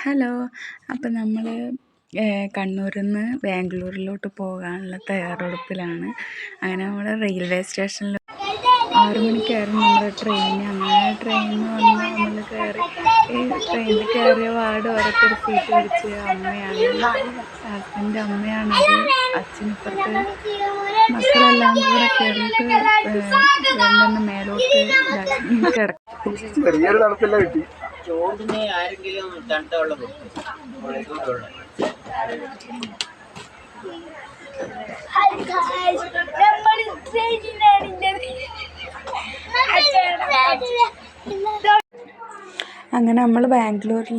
Hello. അപ്പം നമ്മൾ കണ്ണൂരിൽ നിന്ന് ബാംഗ്ലൂരിലോട്ട് പോകാനുള്ള തയ്യാറെടുപ്പിലാണ്. അങ്ങനെ നമ്മൾ റെയിൽവേ സ്റ്റേഷനിൽ 6 മണിക്കായിരുന്നു നമ്മുടെ ട്രെയിൻ. അങ്ങനെ ട്രെയിനിൽ വന്ന് നമ്മൾ ട്രെയിനിൽ കയറിയ പാട് ഓരോരുത്തർ സീറ്റ് പിടിച്ച് അമ്മയാണ്, ഹസ്ബൻഡ് അമ്മയാണത്, അച്ഛനിപ്പുറത്ത്, മക്കളെല്ലാം കൂടെ കയറിയിട്ട് രണ്ടെണ്ണം മേലോട്ട് കിടക്കും. ചോറിന് ആരെങ്കിലും തണുത്ത വെള്ളം കൊടുക്കും. അങ്ങനെ നമ്മൾ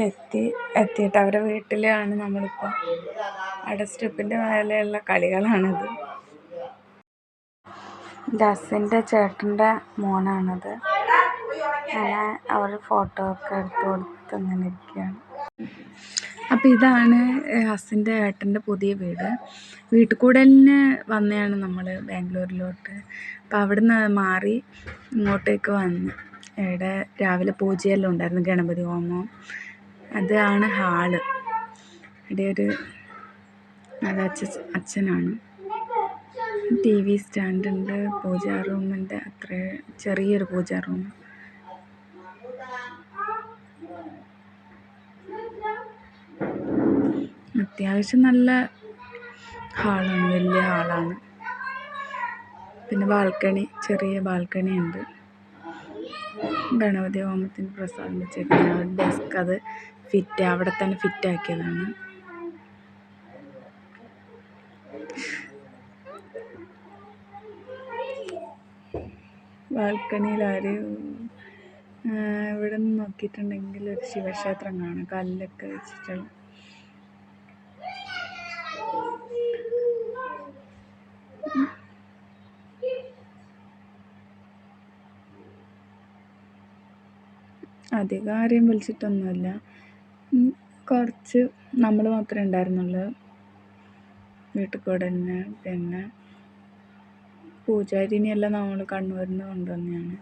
എത്തിയിട്ട് അവരുടെ വീട്ടിലാണ് നമ്മളിപ്പോൾ. അവിടെ സ്റ്റെപ്പിൻ്റെ മേലെയുള്ള കളികളാണിത്. ദാസിൻ്റെ ചേട്ടൻ്റെ മോനാണത്. അങ്ങനെ അവർ ഫോട്ടോ ഒക്കെ എടുത്ത് കൊടുത്ത് അങ്ങനെ ഇരിക്കുകയാണ്. അപ്പോൾ ഇതാണ് ഹസിൻ്റെ ഏട്ടൻ്റെ പുതിയ വീട്. വീട്ടിൽ കൂടലിന് വന്നതാണ് നമ്മൾ ബാംഗ്ലൂരിലോട്ട്. അപ്പോൾ അവിടുന്ന് മാറി ഇങ്ങോട്ടേക്ക് വന്ന് ഇവിടെ രാവിലെ പൂജയെല്ലാം ഉണ്ടായിരുന്നു, ഗണപതി ഹോമം. അതാണ് ഹാള്. ഇവിടെ അത് അച്ഛനാണ്. TV സ്റ്റാൻഡുണ്ട്, പൂജാ റൂമിൻ്റെ അത്ര ചെറിയൊരു പൂജാ റൂം. അത്യാവശ്യം നല്ല ഹാളാണ്, വലിയ ഹാളാണ്. പിന്നെ ചെറിയ ബാൽക്കണി ഉണ്ട്. ഗണപതി ഹോമത്തിന് പ്രസാദം വെച്ചേക്കുന്ന ഡെസ്ക്, അത് അവിടെ തന്നെ ഫിറ്റാക്കിയതാണ്. ബാൽക്കണിയിൽ ഇവിടെ നിന്ന് നോക്കിയിട്ടുണ്ടെങ്കിൽ ഒരു ശിവക്ഷേത്രം കാണാം, കല്ലൊക്കെ വെച്ചിട്ടുള്ള. അധികം ആരെയും വിളിച്ചിട്ടൊന്നുമില്ല, കുറച്ച് നമ്മൾ മാത്രമേ ഉണ്ടായിരുന്നുള്ളൂ വീട്ടിൽ കൂടെ തന്നെ. പിന്നെ പൂജാരിനെല്ലാം നമ്മൾ കണ്ണൂരിൽ നിന്ന് കൊണ്ടുവന്നതാണ്.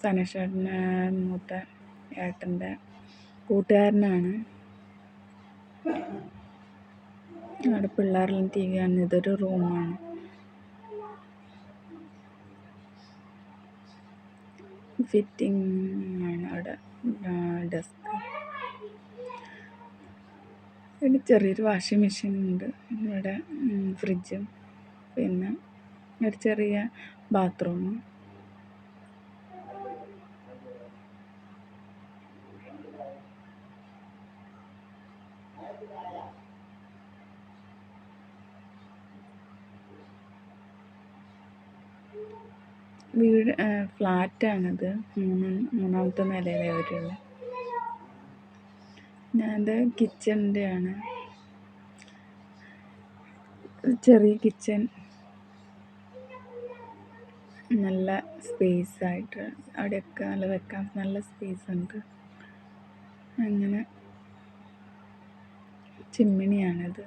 സനേഷേട്ടൻ്റെ മൂത്ത ഏട്ടൻ്റെ കൂട്ടുകാരനാണ്. അവിടെ പിള്ളേരെല്ലാം TV കാണുന്നത്. ഇതൊരു റൂമാണ്. ഫിറ്റിംഗ് ആണ് അവിടെ ഡെസ്ക്. പിന്നെ ചെറിയൊരു വാഷിംഗ് മെഷീൻ ഉണ്ട് ഇവിടെ, ഫ്രിഡ്ജും, പിന്നെ ഒരു ചെറിയ ബാത്റൂമും. വീട് ഫ്ലാറ്റാണിത്, മൂന്നാമത്തെ നിലയിലെ അവരുള്ള. അത് കിച്ചണിൻ്റെ ആണ്, ചെറിയ കിച്ചൺ, നല്ല സ്പേസ് ആയിട്ട് അവിടെയൊക്കെ നല്ല വെക്കാൻ നല്ല സ്പേസ് ഉണ്ട്. അങ്ങനെ ചിമ്മിനിയാണിത്.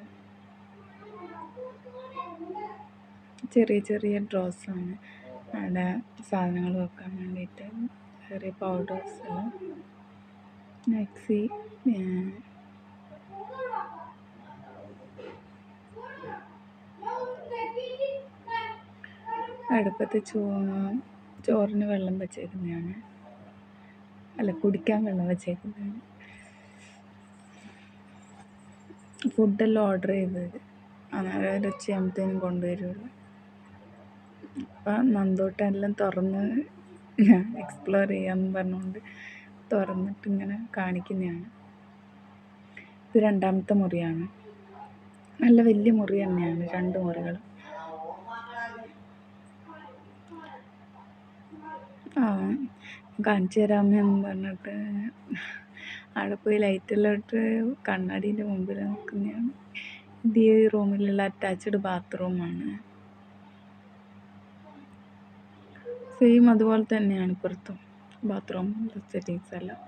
ചെറിയ ചെറിയ ഡ്രോസാണ് അവിടെ സാധനങ്ങൾ വെക്കാൻ വേണ്ടിയിട്ട്. ചെറിയ പൗഡേഴ്സെല്ലാം, മിക്സി, അടുപ്പത്ത് ചോറിന് വെള്ളം വെച്ചേക്കുന്നതാണ്, അല്ല കുടിക്കാൻ വെള്ളം വെച്ചേക്കുന്നതാണ്. ഫുഡെല്ലാം ഓർഡർ ചെയ്തത് അന്നേരം ഒരു ഉച്ചയാകുമ്പത്തേനും കൊണ്ടുവരുള്ളൂ. അപ്പം നന്ദോട്ടെല്ലാം തുറന്ന് എക്സ്പ്ലോർ ചെയ്യാമെന്ന് പറഞ്ഞുകൊണ്ട് തുറന്നിട്ട് ഇങ്ങനെ കാണിക്കുന്നതാണ്. ഇത് 2ാമത്തെ മുറിയാണ്. നല്ല വലിയ മുറി തന്നെയാണ്, 2 മുറികൾ. കാണിച്ചു തരാമെന്ന് പറഞ്ഞിട്ട് അവിടെ പോയി ലൈറ്റെല്ലാം ഇട്ട് കണ്ണാടീൻ്റെ മുമ്പിൽ നിൽക്കുന്നതാണ്. ഇത് ഈ റൂമിലുള്ള അറ്റാച്ച്ഡ് ബാത്റൂമാണ്. സെയിം അതുപോലെ തന്നെയാണ് പുറത്തും ബാത്റൂം ഫെസിലിറ്റീസ് എല്ലാം.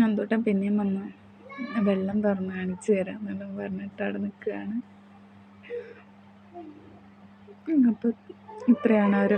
നന്ദോട്ടൻ പിന്നെയും വന്ന് വെള്ളം തുറന്ന് കാണിച്ചു തരാം എന്നെല്ലാം പറഞ്ഞിട്ട് അവിടെ നിൽക്കുകയാണ്. അപ്പോൾ ഇത്രയാണ് അവർ